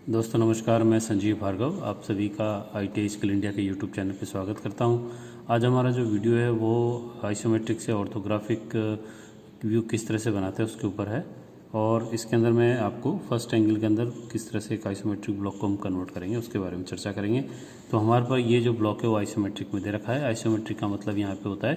दोस्तों नमस्कार, मैं संजीव भार्गव आप सभी का ITI स्किल इंडिया के यूट्यूब चैनल पर स्वागत करता हूं। आज हमारा जो वीडियो है वो आइसोमेट्रिक से ऑर्थोग्राफिक व्यू किस तरह से बनाते हैं उसके ऊपर है। और इसके अंदर मैं आपको फर्स्ट एंगल के अंदर किस तरह से एक आइसोमेट्रिक ब्लॉक को हम कन्वर्ट करेंगे उसके बारे में चर्चा करेंगे। तो हमारे पास ये जो ब्लॉक है वो आइसोमेट्रिक में दे रखा है। आइसोमेट्रिक का मतलब यहाँ पे होता है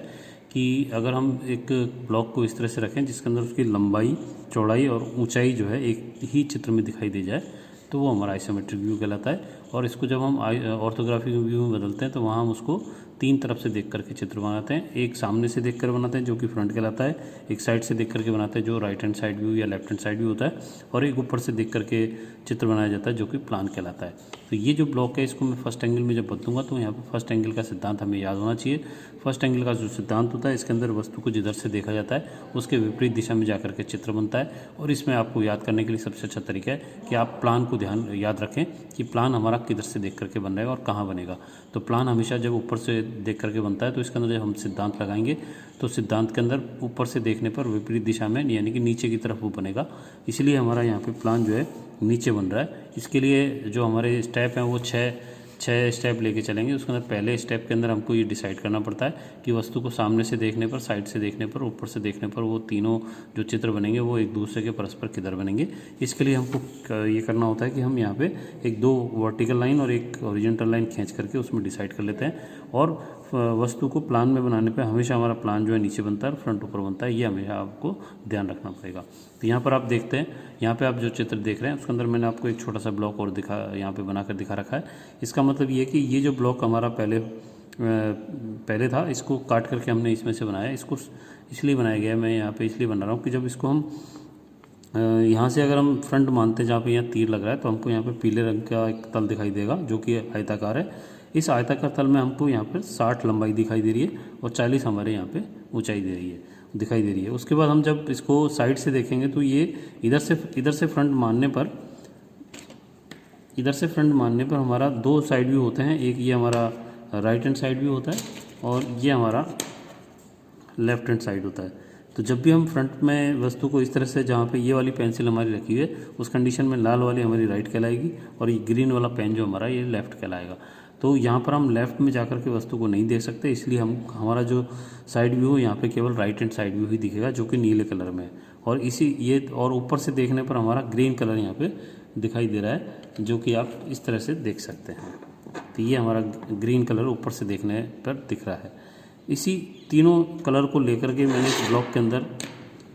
कि अगर हम एक ब्लॉक को इस तरह से रखें जिसके अंदर उसकी लंबाई, चौड़ाई और ऊंचाई जो है एक ही चित्र में दिखाई दे जाए तो वो हमारा आइसोमेट्रिक व्यू कहलाता है। और इसको जब हम ऑर्थोग्राफिक व्यू में बदलते हैं तो वहाँ हम उसको तीन तरफ से देख करके चित्र बनाते हैं। एक सामने से देख कर बनाते हैं जो कि फ्रंट कहलाता है, एक साइड से देख करके बनाते हैं जो राइट हैंड साइड व्यू या लेफ्ट हैंड साइड व्यू होता है, और एक ऊपर से देख करके चित्र बनाया जाता है जो कि प्लान कहलाता है। तो ये जो ब्लॉक है इसको मैं फर्स्ट एंगल में जब बदलूंगा तो यहाँ पर फर्स्ट एंगल का सिद्धांत हमें याद होना चाहिए। फर्स्ट एंगल का जो सिद्धांत होता है इसके अंदर वस्तु को जिधर से देखा जाता है उसके विपरीत दिशा में जाकर के चित्र बनता है। और इसमें आपको याद करने के लिए सबसे अच्छा तरीका है कि आप प्लान को याद रखें कि प्लान हमारा किधर से देख करके बन रहेगा और कहाँ बनेगा। तो प्लान हमेशा जब ऊपर से देख करके बनता है तो इसके अंदर जब हम सिद्धांत लगाएंगे तो सिद्धांत के अंदर ऊपर से देखने पर विपरीत दिशा में यानी कि नीचे की तरफ वो बनेगा। इसलिए हमारा यहाँ पे प्लान जो है नीचे बन रहा है। इसके लिए जो हमारे स्टेप हैं वो छः स्टेप लेके चलेंगे। उसके अंदर पहले स्टेप के अंदर हमको ये डिसाइड करना पड़ता है कि वस्तु को सामने से देखने पर, साइड से देखने पर, ऊपर से देखने पर वो तीनों जो चित्र बनेंगे वो एक दूसरे के परस्पर किधर बनेंगे। इसके लिए हमको ये करना होता है कि हम यहाँ पे एक दो वर्टिकल लाइन और एक हॉरिजॉन्टल लाइन खींच करके उसमें डिसाइड कर लेते हैं। और वस्तु को प्लान में बनाने पर हमेशा हमारा प्लान जो है नीचे बनता है और फ्रंट ऊपर बनता है, ये हमेशा आपको ध्यान रखना पड़ेगा। तो यहाँ पर आप देखते हैं, यहाँ पे आप जो चित्र देख रहे हैं उसके अंदर मैंने आपको एक छोटा सा ब्लॉक और यहाँ पे बनाकर दिखा रखा है। इसका मतलब ये कि ये जो ब्लॉक हमारा पहले था इसको काट करके हमने इसमें से बनाया। इसको इसलिए बनाया गया है, मैं यहाँ पे इसलिए बना रहा हूँ कि जब इसको हम यहाँ से अगर हम फ्रंट मानते हैं जहाँ पे यहाँ तीर लग रहा है तो हमको यहाँ पे पीले रंग का एक तल दिखाई देगा जो कि आयताकार है। इस आयताकार तल में हमको यहाँ पर 60 लंबाई दिखाई दे रही है और 40 हमारे यहाँ पे ऊंचाई दिखाई दे रही है। उसके बाद हम जब इसको साइड से देखेंगे तो ये इधर से फ्रंट मानने पर हमारा दो साइड व्यू होते हैं। एक ये हमारा राइट हैंड साइड व्यू होता है और ये हमारा लेफ्ट हैंड साइड होता है। तो जब भी हम फ्रंट में वस्तु को इस तरह से, जहाँ पे ये वाली पेंसिल हमारी रखी हुई है उस कंडीशन में लाल वाली हमारी राइट कहलाएगी और ये ग्रीन वाला पेन जो हमारा ये लेफ्ट कहलाएगा। तो यहाँ पर हम लेफ्ट में जाकर के वस्तु को नहीं देख सकते, इसलिए हमारा जो साइड व्यू है यहाँ पे केवल राइट हैंड साइड व्यू ही दिखेगा जो कि नीले कलर में है। और ऊपर से देखने पर हमारा ग्रीन कलर यहाँ पे दिखाई दे रहा है जो कि आप इस तरह से देख सकते हैं। तो ये हमारा ग्रीन कलर ऊपर से देखने पर दिख रहा है। इसी तीनों कलर को लेकर के मैंने इस ब्लॉक के अंदर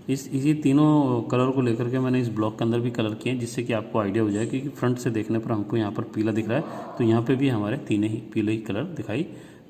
इसी तीनों कलर को लेकर के मैंने इस ब्लॉक के अंदर भी कलर किए हैं जिससे कि आपको आइडिया हो जाए कि फ्रंट से देखने पर हमको यहाँ पर पीला दिख रहा है तो यहाँ पे भी हमारे तीनों ही पीले ही कलर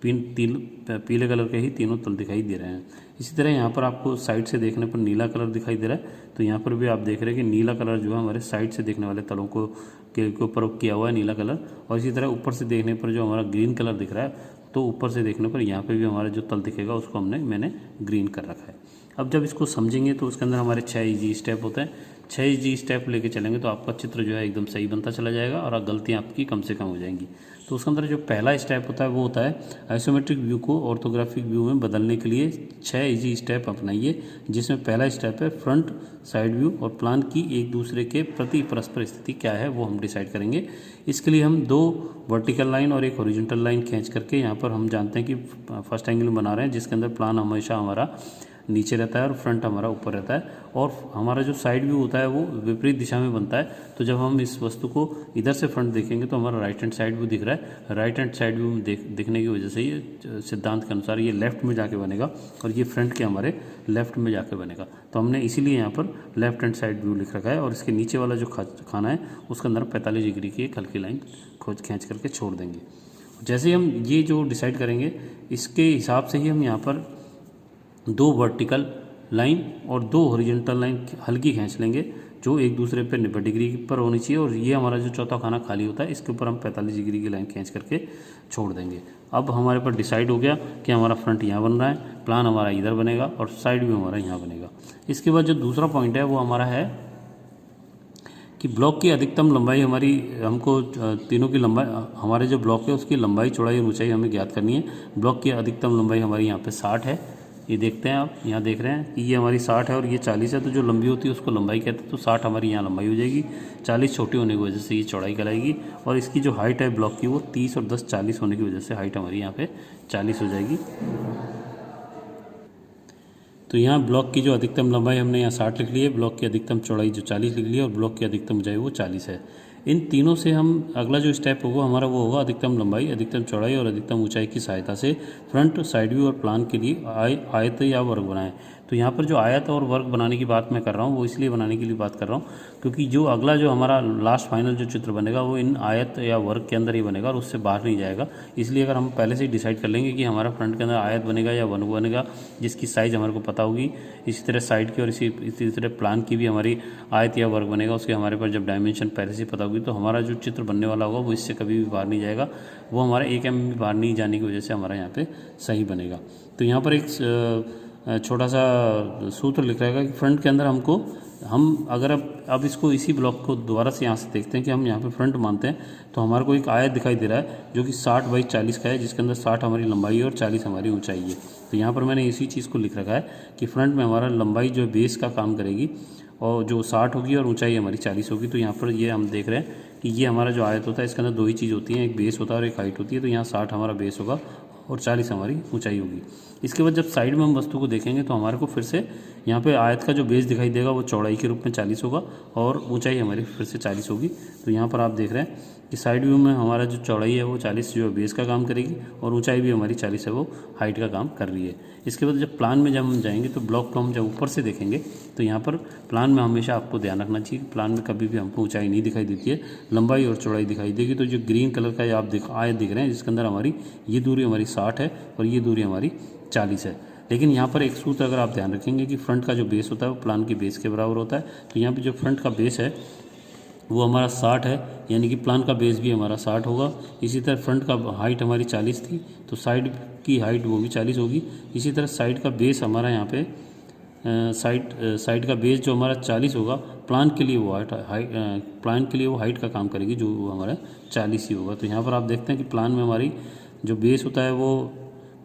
पीले कलर के ही तीनों तल दिखाई दे रहे हैं। इसी तरह यहाँ पर आपको साइड से देखने पर नीला कलर दिखाई दे रहा है तो यहाँ पर भी आप देख रहे हैं कि नीला कलर जो है हमारे साइड से देखने वाले तलों के ऊपर किया हुआ है नीला कलर। और इसी तरह ऊपर से देखने पर जो हमारा ग्रीन कलर दिख रहा है तो ऊपर से देखने पर यहाँ पे भी हमारा जो तल दिखेगा उसको मैंने ग्रीन कर रखा है। अब जब इसको समझेंगे तो उसके अंदर हमारे 6 ईजी स्टेप होते हैं। 6 ईजी स्टेप लेके चलेंगे तो आपका चित्र जो है एकदम सही बनता चला जाएगा और गलतियाँ आपकी कम से कम हो जाएंगी। तो उसके अंदर जो पहला स्टेप होता है वो होता है आइसोमेट्रिक व्यू को ऑर्थोग्राफिक व्यू में बदलने के लिए 6 ईजी स्टेप अपनाइए, जिसमें पहला स्टेप है फ्रंट साइड व्यू और प्लान की एक दूसरे के प्रति परस्पर स्थिति क्या है वो हम डिसाइड करेंगे। इसके लिए हम 2 वर्टिकल लाइन और एक हॉरिजॉन्टल लाइन खींच करके यहाँ पर हम जानते हैं कि फर्स्ट एंगल बना रहे हैं जिसके अंदर प्लान हमेशा हमारा नीचे रहता है और फ्रंट हमारा ऊपर रहता है और हमारा जो साइड व्यू होता है वो विपरीत दिशा में बनता है। तो जब हम इस वस्तु को इधर से फ्रंट देखेंगे तो हमारा राइट हैंड साइड व्यू दिख रहा है। राइट हैंड साइड व्यू में दिखने की वजह से ये सिद्धांत के अनुसार ये लेफ्ट में जाके बनेगा और ये फ्रंट के हमारे लेफ्ट में जाके बनेगा। तो हमने इसीलिए यहाँ पर लेफ्ट हैंड साइड व्यू लिख रखा है और इसके नीचे वाला जो खाना है उसके अंदर 45 डिग्री की एक हल्की लाइन खींच करके छोड़ देंगे। जैसे हम ये जो डिसाइड करेंगे इसके हिसाब से ही हम यहाँ पर 2 वर्टिकल लाइन और 2 हॉरिजॉन्टल लाइन हल्की खींच लेंगे जो एक दूसरे पे 90 डिग्री पर होनी चाहिए। और ये हमारा जो चौथा खाना खाली होता है इसके ऊपर हम 45 डिग्री की लाइन खींच करके छोड़ देंगे। अब हमारे पर डिसाइड हो गया कि हमारा फ्रंट यहाँ बन रहा है, प्लान हमारा इधर बनेगा और साइड भी हमारा यहाँ बनेगा। इसके बाद जो दूसरा पॉइंट है वो हमारा है कि ब्लॉक की अधिकतम लंबाई हमको तीनों की लंबाई, हमारे जो ब्लॉक है उसकी लंबाई, चौड़ाई और ऊंचाई हमें ज्ञात करनी है। ब्लॉक की अधिकतम लंबाई हमारी यहाँ पे 60 है ये देखते हैं आप, यहाँ देख रहे हैं कि ये हमारी 60 है और ये 40 है, तो जो लंबी होती है उसको लंबाई कहते हैं। तो 60 हमारी यहाँ लंबाई हो जाएगी, 40 छोटी होने की वजह से ये चौड़ाई कहलाएगी। और इसकी जो हाइट है ब्लॉक की वो 30 और 10 40 होने की वजह से हाइट हमारी यहाँ पे 40 हो जाएगी। तो यहाँ ब्लॉक की जो अधिकतम लंबाई हमने यहाँ 60 लिख ली है, ब्लॉक की अधिकतम चौड़ाई जो 40 लिख ली है और ब्लॉक की अधिकतम ऊंचाई वो 40 है। इन तीनों से हम अगला जो स्टेप होगा हमारा वो होगा अधिकतम लंबाई, अधिकतम चौड़ाई और अधिकतम ऊंचाई की सहायता से फ्रंट, साइड व्यू और प्लान के लिए आयत या वर्ग बनाएं। तो यहाँ पर जो आयत और वर्ग बनाने की बात मैं कर रहा हूँ वो इसलिए बनाने के लिए बात कर रहा हूँ क्योंकि जो अगला जो हमारा लास्ट फाइनल जो चित्र बनेगा वो इन आयत या वर्ग के अंदर ही बनेगा और उससे बाहर नहीं जाएगा। इसलिए अगर हम पहले से ही डिसाइड कर लेंगे कि हमारा फ्रंट के अंदर आयत बनेगा या वर्ग बनेगा जिसकी साइज़ हमारे को पता होगी, इसी तरह साइड की और इसी तरह प्लान की भी हमारी आयत या वर्ग बनेगा, उसके हमारे पास जब डायमेंशन पहले से पता होगी तो हमारा जो चित्र बनने वाला होगा वो इससे कभी भी बाहर नहीं जाएगा, वो हमारा 1 mm भी बाहर नहीं जाने की वजह से हमारा यहाँ पे सही बनेगा। तो यहाँ पर एक छोटा सा सूत्र लिख रहेगा कि फ्रंट के अंदर हम अगर अब इसको इसी ब्लॉक को दोबारा से यहाँ से देखते हैं कि हम यहाँ पे फ्रंट मानते हैं तो हमारे को एक आयत दिखाई दे रहा है जो कि 60 बाई 40 का है, जिसके अंदर 60 हमारी लंबाई है और 40 हमारी ऊंचाई है। तो यहाँ पर मैंने इसी चीज़ को लिख रखा है कि फ्रंट में हमारा लंबाई जो बेस का काम करेगी और जो 60 होगी और ऊंचाई हमारी 40 होगी। तो यहाँ पर ये हम देख रहे हैं कि ये हमारा जो आयत होता है इसके अंदर दो ही चीज़ होती हैं, एक बेस होता है और एक हाइट होती है। तो यहाँ 60 हमारा बेस होगा और 40 हमारी ऊंचाई होगी। इसके बाद जब साइड में हम वस्तु को देखेंगे तो हमारे को फिर से यहाँ पे आयत का जो बेस दिखाई देगा वो चौड़ाई के रूप में 40 होगा और ऊंचाई हमारी फिर से 40 होगी। तो यहाँ पर आप देख रहे हैं कि साइड व्यू में हमारा जो चौड़ाई है वो 40 जो बेस का काम करेगी और ऊंचाई भी हमारी 40 है, वो हाइट का काम कर रही है। इसके बाद जब प्लान में जब हम जाएंगे तो ब्लॉक को हम जब ऊपर से देखेंगे तो यहाँ पर प्लान में हमेशा आपको ध्यान रखना चाहिए, प्लान में कभी भी हमको ऊंचाई नहीं दिखाई देती है, लंबाई और चौड़ाई दिखाई देगी। तो जो ग्रीन कलर का आप आयत दिख रहे हैं जिसके अंदर हमारी ये दूरी हमारी 60 है और ये दूरी हमारी 40 है। लेकिन यहाँ पर एक सूत्र अगर आप ध्यान रखेंगे कि फ्रंट का जो बेस होता है वो प्लान के बेस के बराबर होता है। तो यहाँ पे जो फ्रंट का बेस है वो हमारा 60 है, यानी कि प्लान का बेस भी हमारा 60 होगा। इसी तरह फ्रंट का हाइट हमारी 40 थी तो साइड की हाइट वो भी 40 होगी। इसी तरह साइड का बेस हमारा यहाँ पे साइड का बेस जो हमारा 40 होगा, प्लान के लिए वो प्लान के लिए वो हाइट का काम करेगी जो हमारा 40 ही होगा। तो यहाँ पर आप देखते हैं कि प्लान में हमारी जो बेस होता है वो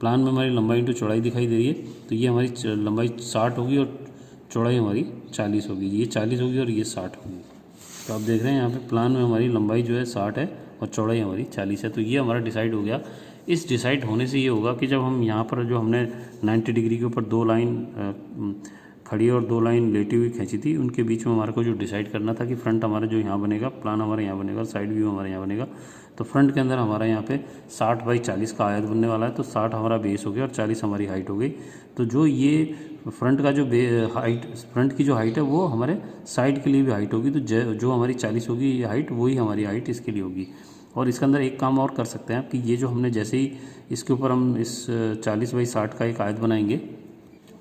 प्लान में हमारी लंबाई इंटू चौड़ाई दिखाई दे रही है। तो ये हमारी लंबाई 60 होगी और चौड़ाई हमारी 40 होगी, ये 40 होगी और ये 60 होगी। तो आप देख रहे हैं यहाँ पे प्लान में हमारी लंबाई जो है 60 है और चौड़ाई हमारी 40 है। तो ये हमारा डिसाइड हो गया। इस डिसाइड होने से ये होगा कि जब हम यहाँ पर जो हमने 90 डिग्री के ऊपर 2 लाइन खड़ी और 2 लाइन लेटी हुई खींची थी, उनके बीच में हमारे को जो डिसाइड करना था कि फ्रंट हमारा जो यहाँ बनेगा, प्लान हमारा यहाँ बनेगा, साइड व्यू हमारा यहाँ बनेगा। तो फ्रंट के अंदर हमारा यहाँ पे 60 बाई 40 का आयत बनने वाला है। तो 60 हमारा बेस हो गया और 40 हमारी हाइट हो गई। तो जो ये फ्रंट का जो हाइट, फ्रंट की जो हाइट है वो हमारे साइड के लिए भी हाइट होगी। तो जो हमारी 40 होगी ये हाइट, वही हमारी हाइट इसके लिए होगी। और इसके अंदर एक काम और कर सकते हैं कि ये जो हमने जैसे ही इसके ऊपर हम इस 40 बाई 60 का एक आयत बनाएंगे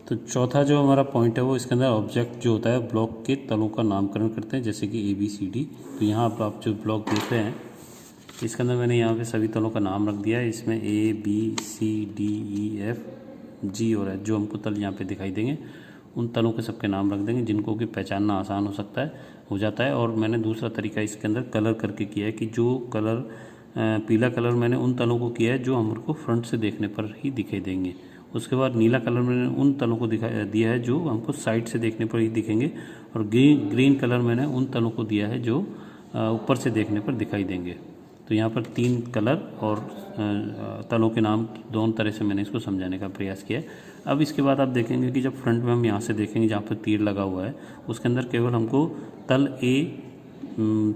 तो चौथा जो हमारा पॉइंट है वो इसके अंदर ऑब्जेक्ट जो होता है ब्लॉक के तलों का नामकरण करते हैं, जैसे कि ABCD। तो यहाँ पर आप जो ब्लॉक देख रहे हैं इसके अंदर मैंने यहाँ पे सभी तलों का नाम रख दिया है। इसमें ABCDEFG और H जो हमको तल यहाँ पे दिखाई देंगे उन तलों के सबके नाम रख देंगे जिनको कि पहचानना आसान हो जाता है। और मैंने दूसरा तरीका इसके अंदर कलर करके किया है कि जो कलर पीला कलर मैंने उन तलों को किया है जो हमको फ्रंट से देखने पर ही दिखाई देंगे। उसके बाद नीला कलर मैंने उन तलों को दिया है जो हमको साइड से देखने पर ही दिखेंगे। और ग्रीन कलर मैंने उन तलों को दिया है जो ऊपर से देखने पर दिखाई देंगे। तो यहाँ पर 3 कलर और तलों के नाम दोनों तरह से मैंने इसको समझाने का प्रयास किया है। अब इसके बाद आप देखेंगे कि जब फ्रंट में हम यहाँ से देखेंगे जहाँ पर तीर लगा हुआ है उसके अंदर केवल हमको तल A,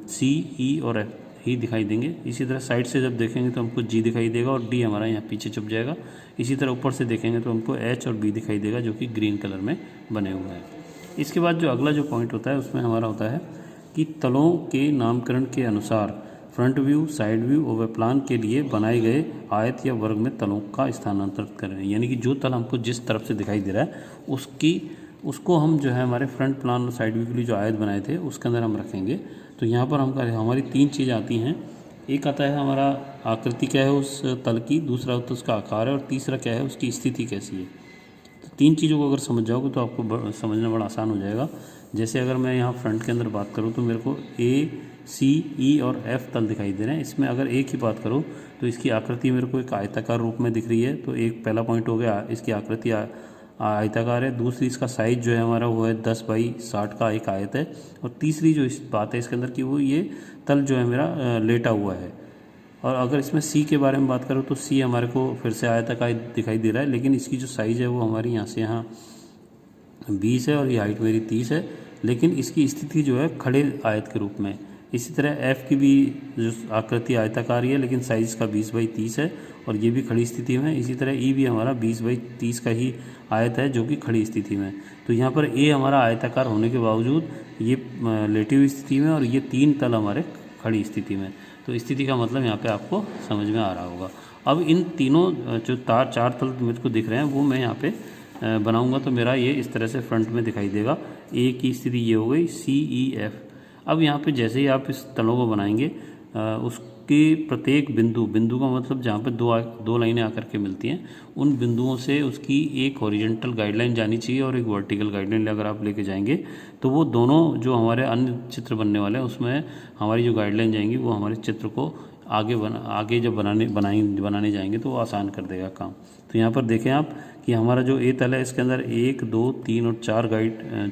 C, E और F ही दिखाई देंगे। इसी तरह साइड से जब देखेंगे तो हमको G दिखाई देगा और D हमारा यहाँ पीछे छुप जाएगा। इसी तरह ऊपर से देखेंगे तो हमको H और B दिखाई देगा जो कि ग्रीन कलर में बने हुए हैं। इसके बाद जो अगला जो पॉइंट होता है उसमें हमारा होता है कि तलों के नामकरण के अनुसार फ्रंट व्यू, साइड व्यू और प्लान के लिए बनाए गए आयत या वर्ग में तलों का स्थानांतरित करें। यानी कि जो तल हमको जिस तरफ से दिखाई दे रहा है उसको हम जो है हमारे फ्रंट, प्लान और साइड व्यू के लिए जो आयत बनाए थे उसके अंदर हम रखेंगे। तो यहाँ पर हमारी 3 चीज़ आती हैं। एक आता है हमारा आकृति क्या है उस तल की, दूसरा होता है उसका आकार है और तीसरा क्या है उसकी स्थिति कैसी है। तो 3 चीज़ों को अगर समझ जाओगे तो आपको समझना बड़ा आसान हो जाएगा। जैसे अगर मैं यहाँ फ्रंट के अंदर बात करूँ तो मेरे को A, C, E और F तल दिखाई दे रहे हैं। इसमें अगर एक ही बात करूँ तो इसकी आकृति मेरे को एक आयताकार रूप में दिख रही है। तो एक पहला पॉइंट हो गया, इसकी आकृति आयताकार है। दूसरी इसका साइज जो है हमारा वो है 10 बाई 60 का एक आयत है। और तीसरी जो इस बात है इसके अंदर की वो ये तल जो है मेरा लेटा हुआ है। और अगर इसमें सी के बारे में बात करूँ तो सी हमारे को फिर से आयताकार दिखाई दे रहा है, लेकिन इसकी जो साइज़ है वो हमारी यहाँ से यहाँ 20 है और ये हाइट मेरी 30 है, लेकिन इसकी स्थिति जो है खड़े आयत के रूप में। इसी तरह एफ़ की भी जो आकृति आयताकार ही है, लेकिन साइज़ का 20 बाई 30 है और ये भी खड़ी स्थिति में। इसी तरह ई भी हमारा 20 बाई 30 का ही आयत है जो कि खड़ी स्थिति में। तो यहाँ पर ए हमारा आयताकार होने के बावजूद ये लेटी हुई स्थिति में और ये 3 तल हमारे खड़ी स्थिति में। तो स्थिति का मतलब यहाँ पे आपको समझ में आ रहा होगा। अब इन तीनों जो चार तल मेरे को दिख रहे हैं वो मैं यहाँ पे बनाऊंगा तो मेरा ये इस तरह से फ्रंट में दिखाई देगा। ए की स्थिति ये हो गई, सी ई एफ। अब यहाँ पे जैसे ही आप इस तलों को बनाएंगे उसके प्रत्येक बिंदु का मतलब जहाँ पे दो लाइनें आकर के मिलती हैं, उन बिंदुओं से उसकी एक हॉरिजॉन्टल गाइडलाइन जानी चाहिए और एक वर्टिकल गाइडलाइन अगर आप लेके जाएंगे तो वो दोनों जो हमारे अन्य चित्र बनने वाले हैं उसमें हमारी जो गाइडलाइन जाएंगी वो हमारे चित्र को आगे जब बनाने जाएंगे तो वो आसान कर देगा काम। तो यहाँ पर देखें आप कि हमारा जो ए तल है इसके अंदर 1, 2, 3 और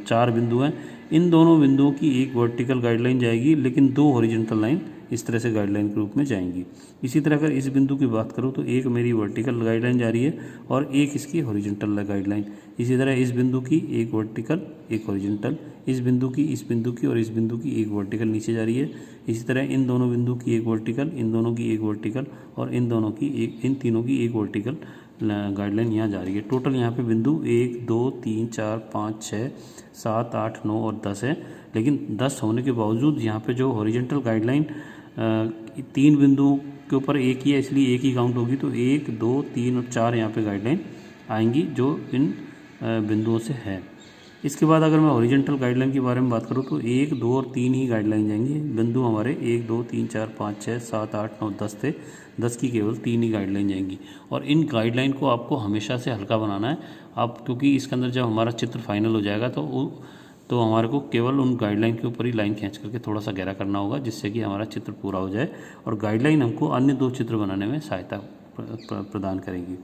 4 बिंदु हैं। इन दोनों बिंदुओं की एक वर्टिकल गाइडलाइन जाएगी, लेकिन 2 हॉरिजॉन्टल लाइन इस तरह से गाइडलाइन के रूप में जाएंगी। इसी तरह अगर इस बिंदु की बात करूँ तो एक मेरी वर्टिकल गाइडलाइन जा रही है और एक इसकी हॉरिजॉन्टल गाइडलाइन। इसी तरह इस बिंदु की एक वर्टिकल एक हॉरिजॉन्टल, इस बिंदु की और इस बिंदु की एक वर्टिकल नीचे जा रही है। इसी तरह इन दोनों बिंदु की एक वर्टिकल, इन दोनों की एक वर्टिकल और इन तीनों की एक वर्टिकल गाइडलाइन यहाँ जा रही है। टोटल यहाँ पे बिंदु 1, 2, 3, 4, 5, 6, 7, 8, 9 और 10 है। लेकिन 10 होने के बावजूद यहाँ पे जो हॉरिजॉन्टल गाइडलाइन 3 बिंदुओं के ऊपर एक ही है, इसलिए एक ही काउंट होगी। तो 1, 2, 3 और 4 यहाँ पे गाइडलाइन आएंगी जो इन बिंदुओं से है। इसके बाद अगर मैं हॉरिजॉन्टल गाइडलाइन के बारे में बात करूँ तो 1, 2 और 3 ही गाइडलाइन जाएंगी। बिंदु हमारे 1, 2, 3, 4, 5, 6, 7, 8, 9, 10 थे। 10 की केवल 3 ही गाइडलाइन जाएंगी और इन गाइडलाइन को आपको हमेशा से हल्का बनाना है आप, क्योंकि इसके अंदर जब हमारा चित्र फाइनल हो जाएगा तो हमारे को केवल उन गाइडलाइन के ऊपर ही लाइन खींच करके थोड़ा सा गहरा करना होगा, जिससे कि हमारा चित्र पूरा हो जाए और गाइडलाइन हमको अन्य 2 चित्र बनाने में सहायता प्रदान करेगी।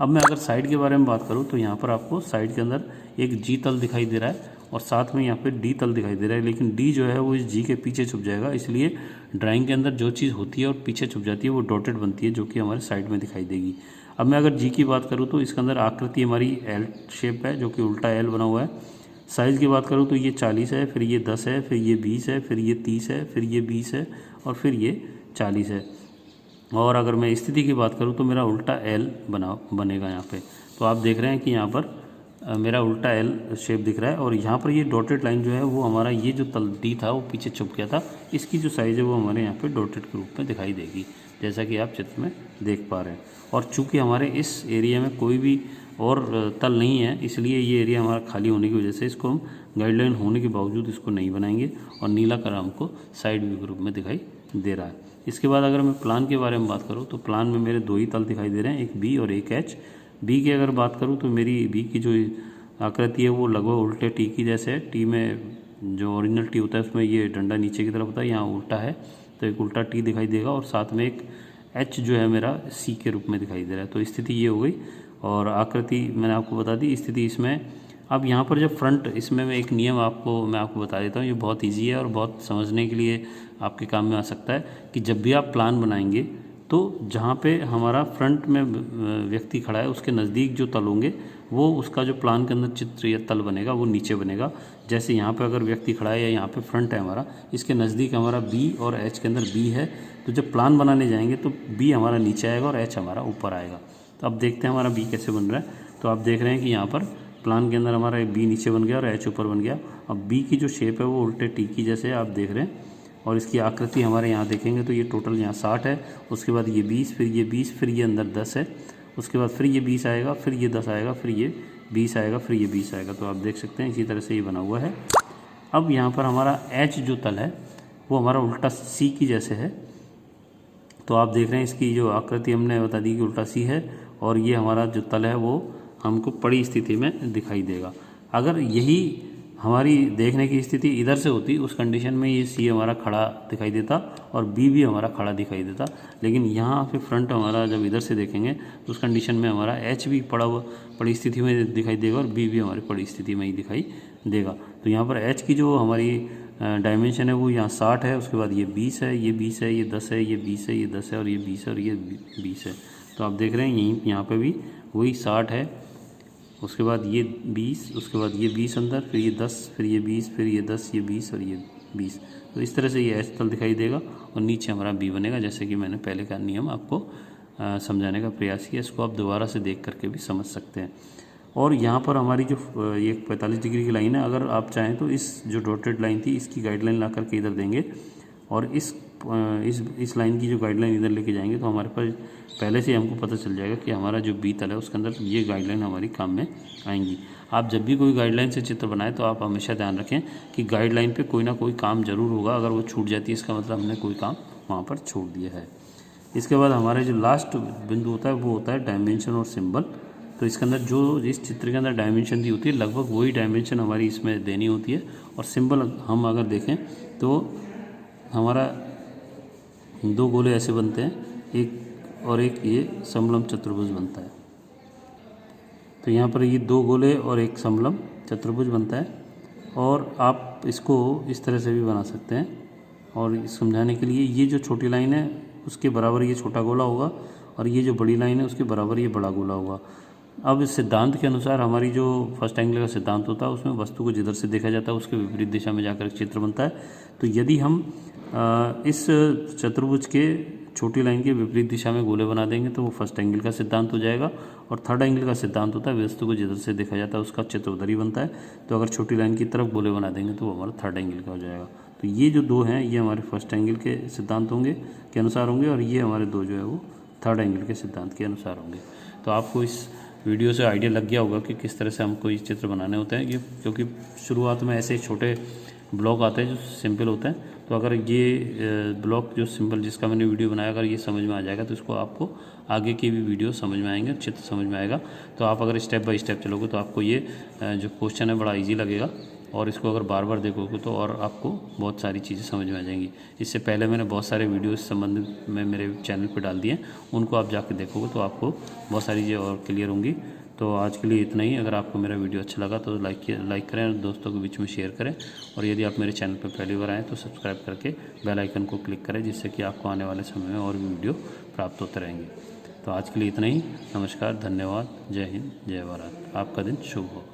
अब मैं अगर साइड के बारे में बात करूं तो यहाँ पर आपको साइड के अंदर एक जी तल दिखाई दे रहा है और साथ में यहाँ पे डी तल दिखाई दे रहा है, लेकिन डी जो है वो इस जी के पीछे छुप जाएगा। इसलिए ड्राइंग के अंदर जो चीज़ होती है और पीछे छुप जाती है वो डॉटेड बनती है, जो कि हमारे साइड में दिखाई देगी। अब मैं अगर जी की बात करूँ तो इसके अंदर आकृति हमारी एल शेप है, जो कि उल्टा एल बना हुआ है। साइज़ की बात करूँ तो ये 40 है, फिर ये 10 है, फिर ये 20 है, फिर ये 30 है, फिर ये 20 है और फिर ये 40 है। और अगर मैं स्थिति की बात करूँ तो मेरा उल्टा एल बनेगा यहाँ पे। तो आप देख रहे हैं कि यहाँ पर मेरा उल्टा एल शेप दिख रहा है और यहाँ पर ये डॉटेड लाइन जो है वो हमारा ये जो तल डी था वो पीछे छुप गया था, इसकी जो साइज़ है वो हमारे यहाँ पे डॉटेड के रूप में दिखाई देगी, जैसा कि आप चित्र में देख पा रहे हैं। और चूँकि हमारे इस एरिया में कोई भी और तल नहीं है, इसलिए ये एरिया हमारा खाली होने की वजह से इसको हम गाइडलाइन होने के बावजूद इसको नहीं बनाएंगे और नीला कलर हमको साइड व्यू के रूप में दिखाई दे रहा है। इसके बाद अगर मैं प्लान के बारे में बात करूँ तो प्लान में मेरे 2 ही तल दिखाई दे रहे हैं, एक बी और एक एच। बी की अगर बात करूँ तो मेरी बी की जो आकृति है वो लगभग उल्टे टी की जैसे है। टी में जो ओरिजिनल टी होता है उसमें ये डंडा नीचे की तरफ होता है, यहाँ उल्टा है तो एक उल्टा टी दिखाई देगा और साथ में एक एच जो है मेरा सी के रूप में दिखाई दे रहा है। तो स्थिति ये हो गई और आकृति मैंने आपको बता दी स्थिति इसमें। अब यहाँ पर जब फ्रंट, इसमें मैं एक नियम मैं आपको बता देता हूँ, ये बहुत ईजी है और बहुत समझने के लिए आपके काम में आ सकता है कि जब भी आप प्लान बनाएंगे तो जहाँ पे हमारा फ्रंट में व्यक्ति खड़ा है उसके नज़दीक जो तल होंगे वो उसका जो प्लान के अंदर चित्र या तल बनेगा वो नीचे बनेगा। जैसे यहाँ पे अगर व्यक्ति खड़ा है या यहाँ पे फ्रंट है हमारा, इसके नज़दीक हमारा बी और एच के अंदर बी है, तो जब प्लान बनाने जाएंगे तो बी हमारा नीचे आएगा और एच हमारा ऊपर आएगा। तो अब देखते हैं हमारा बी कैसे बन रहा है। तो आप देख रहे हैं कि यहाँ पर प्लान के अंदर हमारा बी नीचे बन गया और एच ऊपर बन गया। अब बी की जो शेप है वो उल्टे टी की जैसे आप देख रहे हैं और इसकी आकृति हमारे यहाँ देखेंगे तो ये टोटल यहाँ 60 है, उसके बाद ये 20, फिर ये 20, फिर ये अंदर 10 है, उसके बाद फिर ये 20 आएगा, फिर ये 10 आएगा, फिर ये 20 आएगा, फिर ये 20 आएगा। तो आप देख सकते हैं इसी तरह से ये बना हुआ है। अब यहाँ पर हमारा एच जो तल है वो हमारा उल्टा सी की जैसे है। तो आप देख रहे हैं इसकी जो आकृति हमने बता दी कि उल्टा सी है और ये हमारा जो तल है वो हमको पड़ी स्थिति में दिखाई देगा। अगर यही हमारी देखने की स्थिति इधर से होती, उस कंडीशन में ये सी हमारा खड़ा दिखाई देता और बी भी हमारा खड़ा दिखाई देता। लेकिन यहाँ पे फ्रंट हमारा जब इधर से देखेंगे तो उस कंडीशन में हमारा एच भी पड़ी स्थिति में दिखाई देगा और बी भी हमारी पड़ी स्थिति में ही दिखाई देगा। तो यहाँ पर एच की जो हमारी डायमेंशन है वो यहाँ 60 है, उसके बाद ये 20 है, ये 20 है, ये 10 है, ये 20 है, ये 10 है और ये 20 है और ये 20 है। तो आप देख रहे हैं यहाँ पे भी वही 60 है, उसके बाद ये 20, उसके बाद ये 20 अंदर, फिर ये 10, फिर ये 20, फिर ये 10, ये 20 और ये 20। तो इस तरह से ये एच तल दिखाई देगा और नीचे हमारा बी बनेगा, जैसे कि मैंने पहले का नियम आपको समझाने का प्रयास किया। इसको आप दोबारा से देख करके भी समझ सकते हैं। और यहाँ पर हमारी जो ये 45 डिग्री की लाइन है, अगर आप चाहें तो इस जो डॉटेड लाइन थी इसकी गाइडलाइन ला करके इधर देंगे और इस लाइन की जो गाइडलाइन इधर लेके जाएंगे तो हमारे पास पहले से हमको पता चल जाएगा कि हमारा जो बी तल है उसके अंदर ये गाइडलाइन हमारी काम में आएंगी। आप जब भी कोई गाइडलाइन से चित्र बनाएं तो आप हमेशा ध्यान रखें कि गाइडलाइन पे कोई ना कोई काम जरूर होगा। अगर वो छूट जाती है इसका मतलब हमने कोई काम वहाँ पर छोड़ दिया है। इसके बाद हमारे जो लास्ट बिंदु होता है वो होता है डायमेंशन और सिंबल। तो इसके अंदर जो इस चित्र के अंदर डायमेंशन दी होती है लगभग वही डायमेंशन हमारी इसमें देनी होती है। और सिंबल हम अगर देखें तो हमारा 2 गोले ऐसे बनते हैं, एक और एक ये समलम चतुर्भुज बनता है। तो यहाँ पर ये 2 गोले और एक समलम चतुर्भुज बनता है और आप इसको इस तरह से भी बना सकते हैं। और समझाने के लिए ये जो छोटी लाइन है उसके बराबर ये छोटा गोला होगा और ये जो बड़ी लाइन है उसके बराबर ये बड़ा गोला होगा। अब इस सिद्धांत के अनुसार हमारी जो फर्स्ट एंगल का सिद्धांत होता है उसमें वस्तु को जिधर से देखा जाता है उसके विपरीत दिशा में जाकर चित्र बनता है। तो यदि हम इस चतुर्भुज के छोटी लाइन के विपरीत दिशा में गोले बना देंगे तो वो फर्स्ट एंगल का सिद्धांत हो जाएगा। और थर्ड एंगल का सिद्धांत होता है वस्तु को जिधर से देखा जाता है उसका चित्र उधर ही बनता है। तो अगर छोटी लाइन की तरफ गोले बना देंगे तो वो हमारा थर्ड एंगल का हो जाएगा। तो ये जो 2 हैं ये हमारे फर्स्ट एंगल के सिद्धांत होंगे के अनुसार होंगे और ये हमारे 2 जो है वो थर्ड एंगल के सिद्धांत के अनुसार होंगे। तो आपको इस वीडियो से आइडिया लग गया होगा कि किस तरह से हमको ये चित्र बनाने होते हैं। ये क्योंकि शुरुआत में ऐसे छोटे ब्लॉक आते हैं जो सिंपल होते हैं। तो अगर ये ब्लॉक जो सिंपल जिसका मैंने वीडियो बनाया अगर ये समझ में आ जाएगा तो इसको आपको आगे की भी वीडियो समझ में आएंगे, चित्र समझ में आएगा। तो आप अगर स्टेप बाय स्टेप चलोगे तो आपको ये जो क्वेश्चन है बड़ा ईजी लगेगा और इसको अगर बार बार देखोगे तो और आपको बहुत सारी चीज़ें समझ में आ जाएंगी। इससे पहले मैंने बहुत सारे वीडियो इस संबंधित में मेरे चैनल पर डाल दिए, उनको आप जाके देखोगे तो आपको बहुत सारी चीज़ें और क्लियर होंगी। तो आज के लिए इतना ही। अगर आपको मेरा वीडियो अच्छा लगा तो लाइक करें और दोस्तों के बीच में शेयर करें। और यदि आप मेरे चैनल पर पहली बार आएँ तो सब्सक्राइब करके बेल आइकन को क्लिक करें, जिससे कि आपको आने वाले समय में और भी वीडियो प्राप्त होते रहेंगे। तो आज के लिए इतना ही। नमस्कार, धन्यवाद, जय हिंद, जय भारत। आपका दिन शुभ हो।